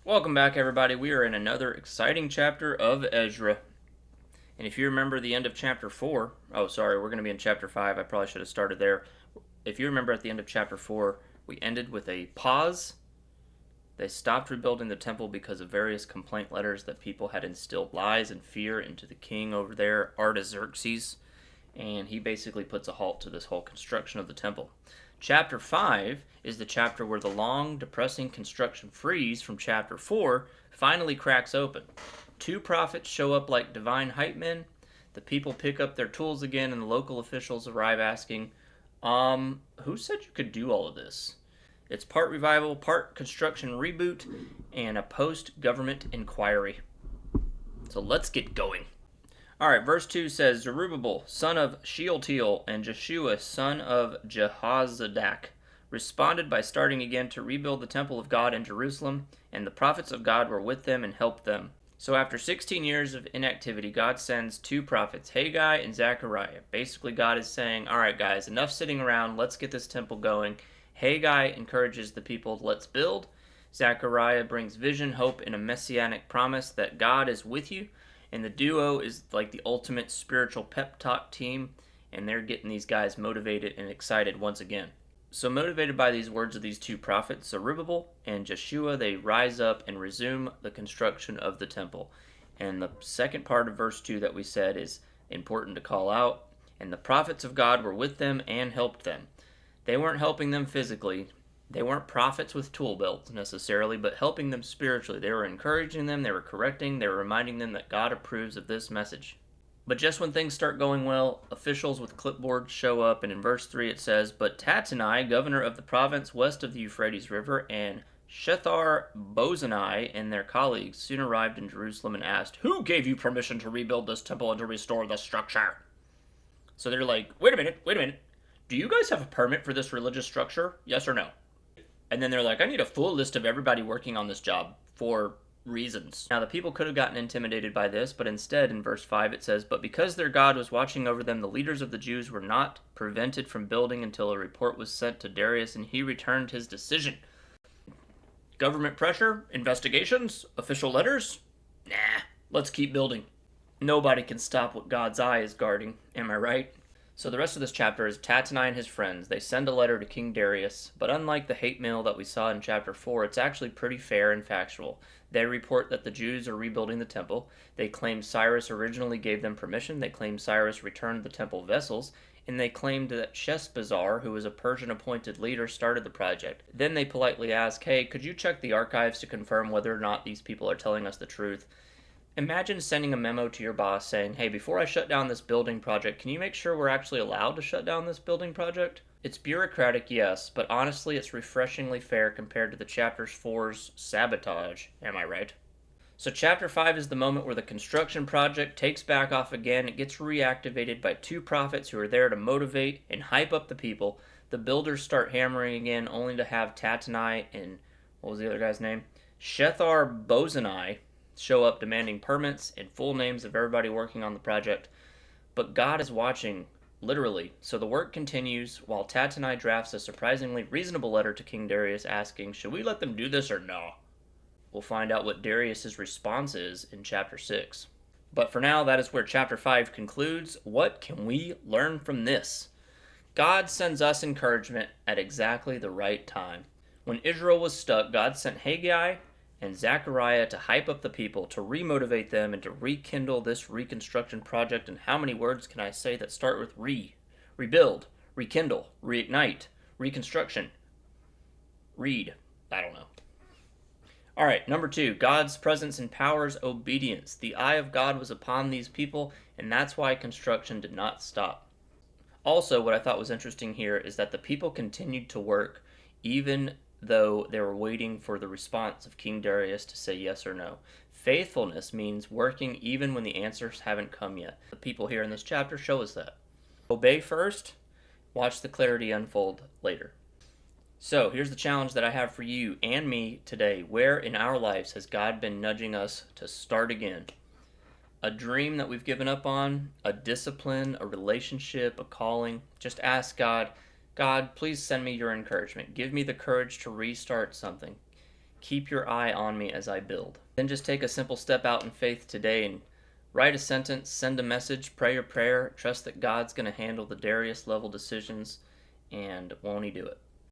Welcome back, everybody. We are in another exciting chapter of Ezra. And if you remember the end of chapter 4, oh, sorry, we're going to be in chapter 5. I probably should have started there. If you remember at the end of chapter 4, we ended with a pause. They stopped rebuilding the temple because of various complaint letters that people had instilled lies and fear into the king over there, Artaxerxes. And he basically puts a halt to this whole construction of the temple. Chapter 5 is the chapter where the long, depressing construction freeze from chapter 4 finally cracks open. Two prophets show up like divine hype men. The people pick up their tools again, and the local officials arrive asking, who said you could do all of this? It's part revival, part construction reboot, and a post-government inquiry. So let's get going. Alright, verse 2 says, Zerubbabel, son of Shealtiel, and Jeshua, son of Jehozadak, responded by starting again to rebuild the temple of God in Jerusalem, and the prophets of God were with them and helped them. So after 16 years of inactivity, God sends two prophets, Haggai and Zechariah. Basically, God is saying, alright guys, enough sitting around, let's get this temple going. Haggai encourages the people, let's build. Zechariah brings vision, hope, and a messianic promise that God is with you. And the duo is like the ultimate spiritual pep talk team, and they're getting these guys motivated and excited once again. So motivated by these words of these two prophets, Zerubbabel and Jeshua, they rise up and resume the construction of the temple. And the second part of verse 2 that we said is important to call out. And the prophets of God were with them and helped them. They weren't helping them physically. They weren't prophets with tool belts necessarily, but helping them spiritually. They were encouraging them, they were correcting, they were reminding them that God approves of this message. But just when things start going well, officials with clipboards show up, and in verse 3 it says, But Tattenai, governor of the province west of the Euphrates River, and Shethar-Bozenai and their colleagues soon arrived in Jerusalem and asked, Who gave you permission to rebuild this temple and to restore the structure? So they're like, wait a minute. Do you guys have a permit for this religious structure? Yes or no? And then they're like, I need a full list of everybody working on this job for reasons. Now, the people could have gotten intimidated by this, but instead, in verse 5, it says, But because their God was watching over them, the leaders of the Jews were not prevented from building until a report was sent to Darius, and he returned his decision. Government pressure? Investigations? Official letters? Nah, let's keep building. Nobody can stop what God's eye is guarding, am I right? So the rest of this chapter is Tattenai and his friends. They send a letter to King Darius, but unlike the hate mail that we saw in chapter 4, it's actually pretty fair and factual. They report that the Jews are rebuilding the temple. They claim Cyrus originally gave them permission. They claim Cyrus returned the temple vessels. And they claimed that Sheshbazzar, who was a Persian-appointed leader, started the project. Then they politely ask, hey, could you check the archives to confirm whether or not these people are telling us the truth? Imagine sending a memo to your boss saying, hey, before I shut down this building project, can you make sure we're actually allowed to shut down this building project? It's bureaucratic, yes, but honestly it's refreshingly fair compared to the Chapter 4's sabotage, am I right? So Chapter 5 is the moment where the construction project takes back off again. It gets reactivated by two prophets who are there to motivate and hype up the people. The builders start hammering again, only to have Tattenai and, what was the other guy's name? Shethar-Bozenai show up demanding permits and full names of everybody working on the project. But God is watching, literally, so the work continues while Tattenai drafts a surprisingly reasonable letter to King Darius asking, should we let them do this or no? We'll find out what Darius' response is in chapter 6. But for now, that is where chapter 5 concludes. What can we learn from this? God sends us encouragement at exactly the right time. When Israel was stuck, God sent Haggai and Zechariah to hype up the people, to remotivate them, and to rekindle this reconstruction project. And how many words can I say that start with rebuild, rekindle, reignite, reconstruction, read? I don't know. Alright, number 2, God's presence empowers obedience. The eye of God was upon these people, and that's why construction did not stop. Also, what I thought was interesting here is that the people continued to work even though they were waiting for the response of King Darius to say yes or no. Faithfulness means working even when the answers haven't come yet. The people here in this chapter show us that. Obey first, watch the clarity unfold later. So, here's the challenge that I have for you and me today. Where in our lives has God been nudging us to start again? A dream that we've given up on, a discipline, a relationship, a calling. Just ask God, God, please send me your encouragement. Give me the courage to restart something. Keep your eye on me as I build. Then just take a simple step out in faith today and write a sentence, send a message, pray a prayer, trust that God's going to handle the Darius level decisions, and won't he do it?